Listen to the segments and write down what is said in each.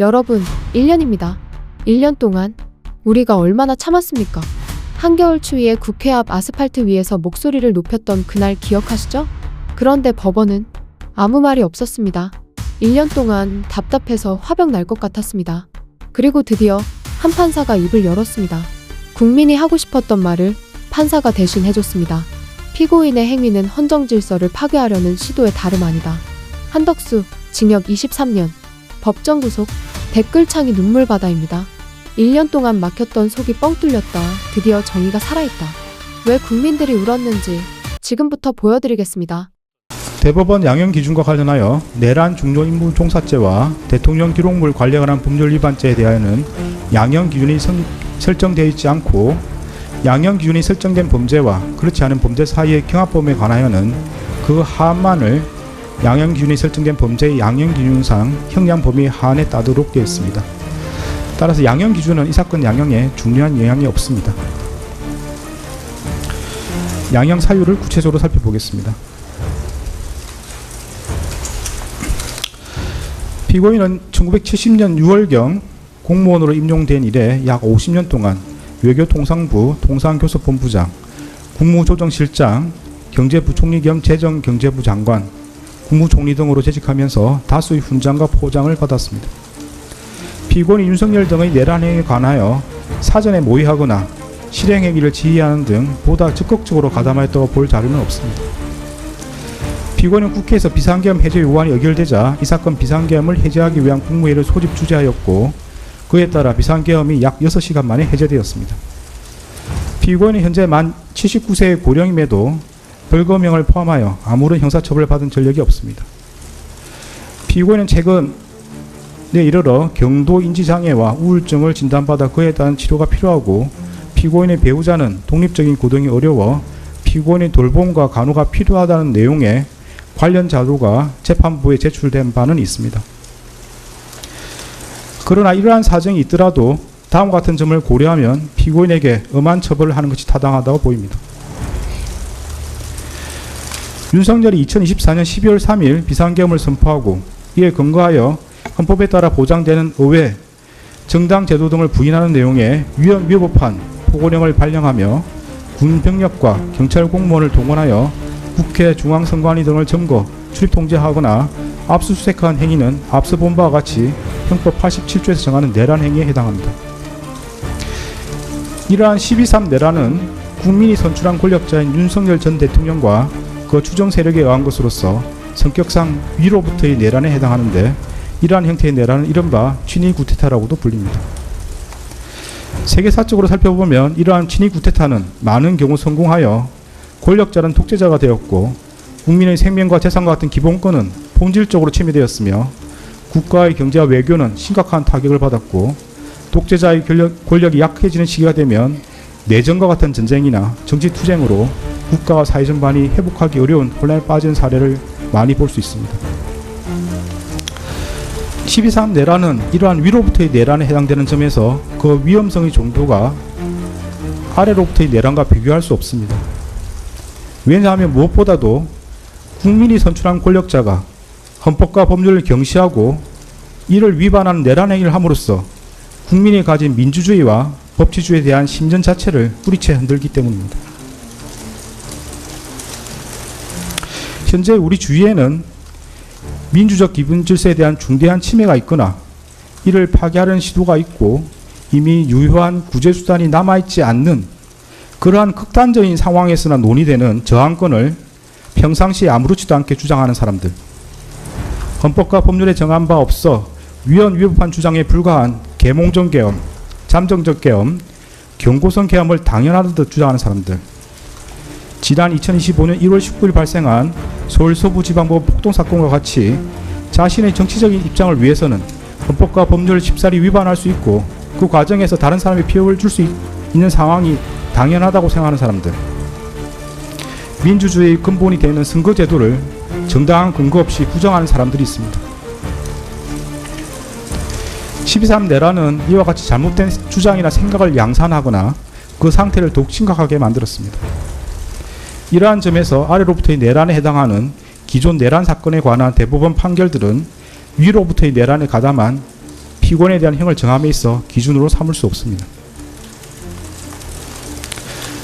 여러분, 1년입니다. 1년 동안 우리가 얼마나 참았습니까? 한겨울 추위에 국회 앞 아스팔트 위에서 목소리를 높였던 그날 기억하시죠? 그런데 법원은 아무 말이 없었습니다. 1년 동안 답답해서 화병 날 것 같았습니다. 그리고 드디어 한 판사가 입을 열었습니다. 국민이 하고 싶었던 말을 판사가 대신 해줬습니다. 피고인의 행위는 헌정 질서를 파괴하려는 시도의 다름 아니다. 한덕수, 징역 23년. 법정 구속, 댓글창이 눈물바다입니다. 1년 동안 막혔던 속이 뻥 뚫렸다. 드디어 정의가 살아있다. 왜 국민들이 울었는지 지금부터 보여드리겠습니다. 대법원 양형 기준과 관련하여 내란 중요 임무 종사죄와 대통령 기록물 관리에 관한 법률 위반죄에 대하여는 양형 기준이 설정되어 있지 않고 양형 기준이 설정된 범죄와 그렇지 않은 범죄 사이의 경합범에 관하여는 그 하한만을 양형 기준이 설정된 범죄의 양형 기준상 형량 범위 하한에 따르도록 되어 있습니다. 따라서 양형 기준은 이 사건 양형에 중요한 영향이 없습니다. 양형 사유를 구체적으로 살펴보겠습니다. 피고인은 1970년 6월경 공무원으로 임용된 이래 약 50년 동안 외교통상부 통상교섭본부장, 국무조정실장, 경제부총리 겸 재정경제부 장관, 국무총리 등으로 재직하면서 다수의 훈장과 포장을 받았습니다. 피고인 윤석열 등의 내란 행위에 관하여 사전에 모의하거나 실행 행위를 지휘하는 등 보다 적극적으로 가담하였다고 볼 자료는 없습니다. 피고인은 국회에서 비상계엄 해제 요구안이 의결되자 이 사건 비상계엄을 해제하기 위한 국무회의를 소집 주재하였고 그에 따라 비상계엄이 약 6시간 만에 해제되었습니다. 피고인은 현재 만 79세의 고령임에도 벌금형을 포함하여 아무런 형사처벌을 받은 전력이 없습니다. 피고인은 최근에 이르러 경도 인지장애와 우울증을 진단받아 그에 대한 치료가 필요하고 피고인의 배우자는 독립적인 고등이 어려워 피고인의 돌봄과 간호가 필요하다는 내용의 관련 자료가 재판부에 제출된 바는 있습니다. 그러나 이러한 사정이 있더라도 다음과 같은 점을 고려하면 피고인에게 엄한 처벌을 하는 것이 타당하다고 보입니다. 윤석열이 2024년 12월 3일 비상계엄을 선포하고 이에 근거하여 헌법에 따라 보장되는 의회, 정당 제도 등을 부인하는 내용의 위헌위법한 포고령을 발령하며 군 병력과 경찰 공무원을 동원하여 국회 중앙선관위 등을 점거, 출입 통제하거나 압수수색한 행위는 앞서 본 바와 같이 형법 87조에서 정하는 내란 행위에 해당합니다. 이러한 12.3 내란은 국민이 선출한 권력자인 윤석열 전 대통령과 그 추정 세력에 의한 것으로서 성격상 위로부터의 내란에 해당하는데 이러한 형태의 내란은 이른바 친위 구테타라고도 불립니다. 세계사적으로 살펴보면 이러한 친위 구테타는 많은 경우 성공하여 권력자는 독재자가 되었고 국민의 생명과 재산과 같은 기본권은 본질적으로 침해되었으며 국가의 경제와 외교는 심각한 타격을 받았고 독재자의 권력이 약해지는 시기가 되면 내전과 같은 전쟁이나 정치투쟁으로 국가와 사회 전반이 회복하기 어려운 혼란에 빠진 사례를 많이 볼 수 있습니다. 12.3 내란은 이러한 위로부터의 내란에 해당되는 점에서 그 위험성의 정도가 아래로부터의 내란과 비교할 수 없습니다. 왜냐하면 무엇보다도 국민이 선출한 권력자가 헌법과 법률을 경시하고 이를 위반하는 내란 행위를 함으로써 국민이 가진 민주주의와 법치주의에 대한 심전 자체를 뿌리채 흔들기 때문입니다. 현재 우리 주위에는 민주적 기본 질서에 대한 중대한 침해가 있거나 이를 파괴하려는 시도가 있고 이미 유효한 구제수단이 남아있지 않는 그러한 극단적인 상황에서나 논의되는 저항권을 평상시에 아무렇지도 않게 주장하는 사람들, 헌법과 법률에 정한 바 없어 위헌위법한 주장에 불과한 계몽적 계엄, 잠정적 계엄, 경고성 계엄을 당연하듯 주장하는 사람들, 지난 2025년 1월 19일 발생한 서울 서부지방법원 폭동사건과 같이 자신의 정치적인 입장을 위해서는 헌법과 법률을 쉽사리 위반할 수 있고 그 과정에서 다른 사람의 피해를 줄 수 있는 상황이 당연하다고 생각하는 사람들, 민주주의의 근본이 되는 선거제도를 정당한 근거 없이 부정하는 사람들이 있습니다. 12.3 내란은 이와 같이 잘못된 주장이나 생각을 양산하거나 그 상태를 더욱 심각하게 만들었습니다. 이러한 점에서 아래로부터의 내란에 해당하는 기존 내란 사건에 관한 대법원 판결들은 위로부터의 내란에 가담한 피고인에 대한 형을 정함에 있어 기준으로 삼을 수 없습니다.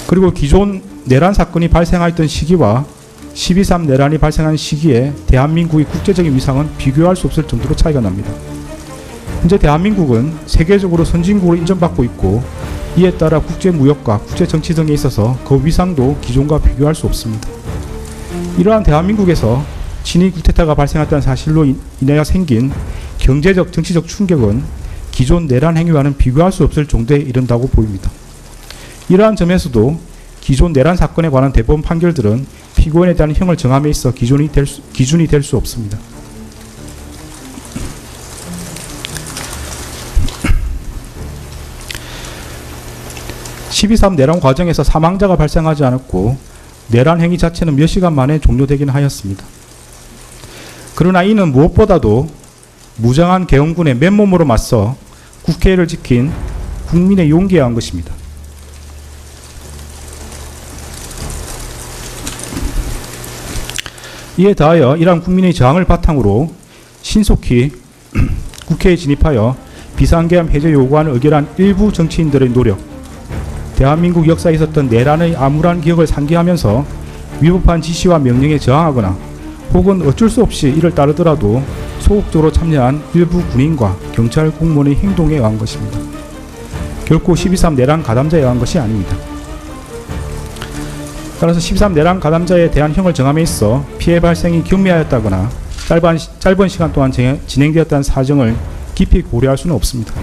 그리고 기존 내란 사건이 발생하였던 시기와 12.3 내란이 발생한 시기에 대한민국의 국제적인 위상은 비교할 수 없을 정도로 차이가 납니다. 현재 대한민국은 세계적으로 선진국으로 인정받고 있고 이에 따라 국제무역과 국제정치 등에 있어서 그 위상도 기존과 비교할 수 없습니다. 이러한 대한민국에서 친위 쿠데타가 발생했다는 사실로 인하여 생긴 경제적, 정치적 충격은 기존 내란 행위와는 비교할 수 없을 정도에 이른다고 보입니다. 이러한 점에서도 기존 내란 사건에 관한 대법원 판결들은 피고인에 대한 형을 정함에 있어 기준이 될 수 없습니다. (12.3) 내란 과정에서 사망자가 발생하지 않았고 내란 행위 자체는 몇 시간 만에 종료되긴 하였습니다. 그러나 이는 무엇보다도 무장한 계엄군의 맨몸으로 맞서 국회를 지킨 국민의 용기에 의한 것입니다. 이에 더하여 이러한 국민의 저항을 바탕으로 신속히 국회에 진입하여 비상계엄 해제 요구안을 의결한 일부 정치인들의 노력, 대한민국 역사에 있었던 내란의 암울한 기억을 상기하면서 위법한 지시와 명령에 저항하거나 혹은 어쩔 수 없이 이를 따르더라도 소극적으로 참여한 일부 군인과 경찰 공무원의 행동에 의한 것입니다. 결코 12.3 내란 가담자에 의한 것이 아닙니다. 따라서 12.3 내란 가담자에 대한 형을 정함에 있어 피해 발생이 경미하였다거나 짧은 시간 동안 진행되었다는 사정을 깊이 고려할 수는 없습니다.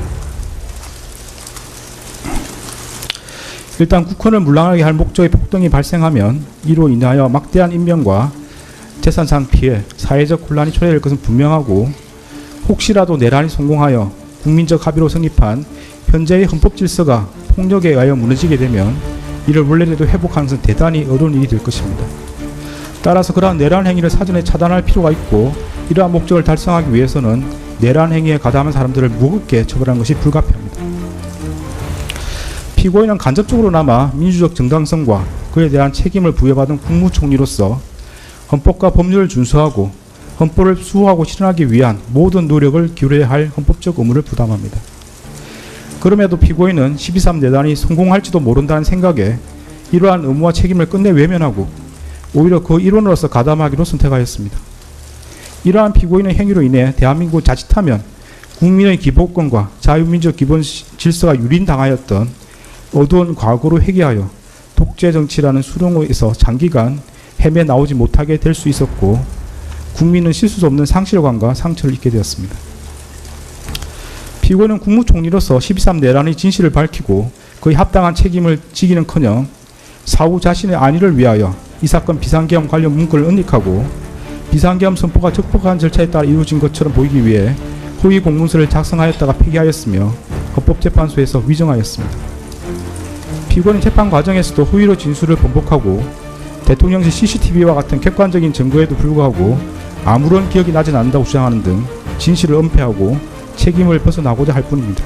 일단 국헌을 물랑하게 할 목적의 폭동이 발생하면 이로 인하여 막대한 인명과 재산상 피해, 사회적 혼란이 초래될 것은 분명하고 혹시라도 내란이 성공하여 국민적 합의로 성립한 현재의 헌법 질서가 폭력에 의하여 무너지게 되면 이를 원래대로 회복하는 것은 대단히 어려운 일이 될 것입니다. 따라서 그러한 내란 행위를 사전에 차단할 필요가 있고 이러한 목적을 달성하기 위해서는 내란 행위에 가담한 사람들을 무겁게 처벌하는 것이 불가피합니다. 피고인은 간접적으로나마 민주적 정당성과 그에 대한 책임을 부여받은 국무총리로서 헌법과 법률을 준수하고 헌법을 수호하고 실현하기 위한 모든 노력을 기울여야 할 헌법적 의무를 부담합니다. 그럼에도 피고인은 12.3 내란이 성공할지도 모른다는 생각에 이러한 의무와 책임을 끝내 외면하고 오히려 그 일원으로서 가담하기로 선택하였습니다. 이러한 피고인의 행위로 인해 대한민국을 자칫하면 국민의 기본권과 자유민주적 기본 질서가 유린당하였던 어두운 과거로 회귀하여 독재정치라는 수렁에서 장기간 헤매 나오지 못하게 될 수 있었고 국민은 씻을 수 없는 상실감과 상처를 입게 되었습니다. 피고인은 국무총리로서 12.3 내란의 진실을 밝히고 그에 합당한 책임을 지기는커녕 사후 자신의 안위를 위하여 이 사건 비상계엄 관련 문건을 은닉하고 비상계엄 선포가 적법한 절차에 따라 이루어진 것처럼 보이기 위해 허위 공문서를 작성하였다가 폐기하였으며 헌법재판소에서 위정하였습니다. 피고인은 재판 과정에서도 허위로 진술을 번복하고 대통령실 CCTV와 같은 객관적인 증거에도 불구하고 아무런 기억이 나진 않는다고 주장하는 등 진실을 은폐하고 책임을 벗어나고자 할 뿐입니다.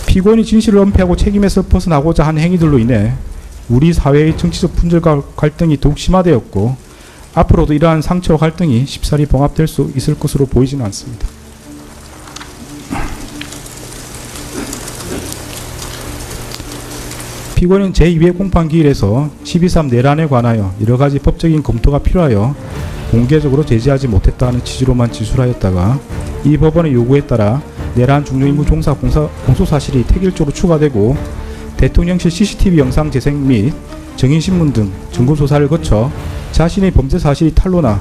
피고인이 진실을 은폐하고 책임에서 벗어나고자 한 행위들로 인해 우리 사회의 정치적 분열과 갈등이 더욱 심화되었고 앞으로도 이러한 상처와 갈등이 쉽사리 봉합될 수 있을 것으로 보이지는 않습니다. 피고인은 제2회 공판기일에서 12.3 내란에 관하여 여러가지 법적인 검토가 필요하여 공개적으로 제지하지 못했다는 취지로만 진술하였다가 이 법원의 요구에 따라 내란 중요임무 종사 공소사실이 태길적으로 추가되고 대통령실 CCTV 영상 재생 및 증인신문 등 증거조사를 거쳐 자신의 범죄 사실이 탄로나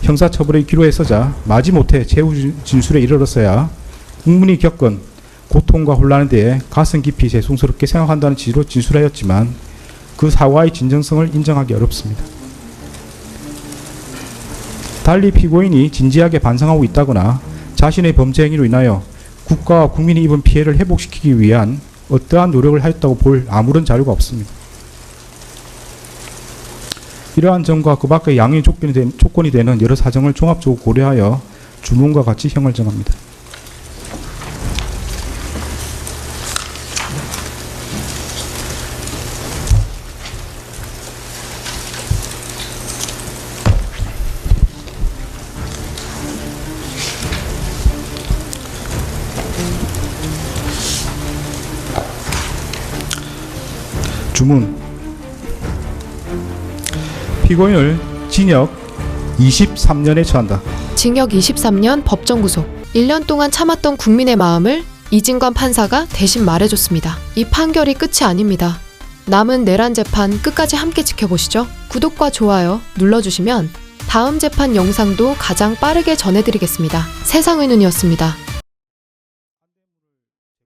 형사처벌의 기로에 서자 마지못해 최후 진술에 이르렀어야 국민이 겪은 고통과 혼란에 대해 가슴 깊이 죄송스럽게 생각한다는 취지로 진술하였지만 그 사과의 진정성을 인정하기 어렵습니다. 달리 피고인이 진지하게 반성하고 있다거나 자신의 범죄 행위로 인하여 국가와 국민이 입은 피해를 회복시키기 위한 어떠한 노력을 하였다고 볼 아무런 자료가 없습니다. 이러한 점과 그 밖의 양의 조건이 되는 여러 사정을 종합적으로 고려하여 주문과 같이 형을 정합니다. 주문. 피고인을 징역 23년에 처한다. 징역 23년 법정 구속. 1년 동안 참았던 국민의 마음을 이진관 판사가 대신 말해줬습니다. 이 판결이 끝이 아닙니다. 남은 내란 재판 끝까지 함께 지켜보시죠. 구독과 좋아요 눌러주시면 다음 재판 영상도 가장 빠르게 전해드리겠습니다. 세상의 눈이었습니다.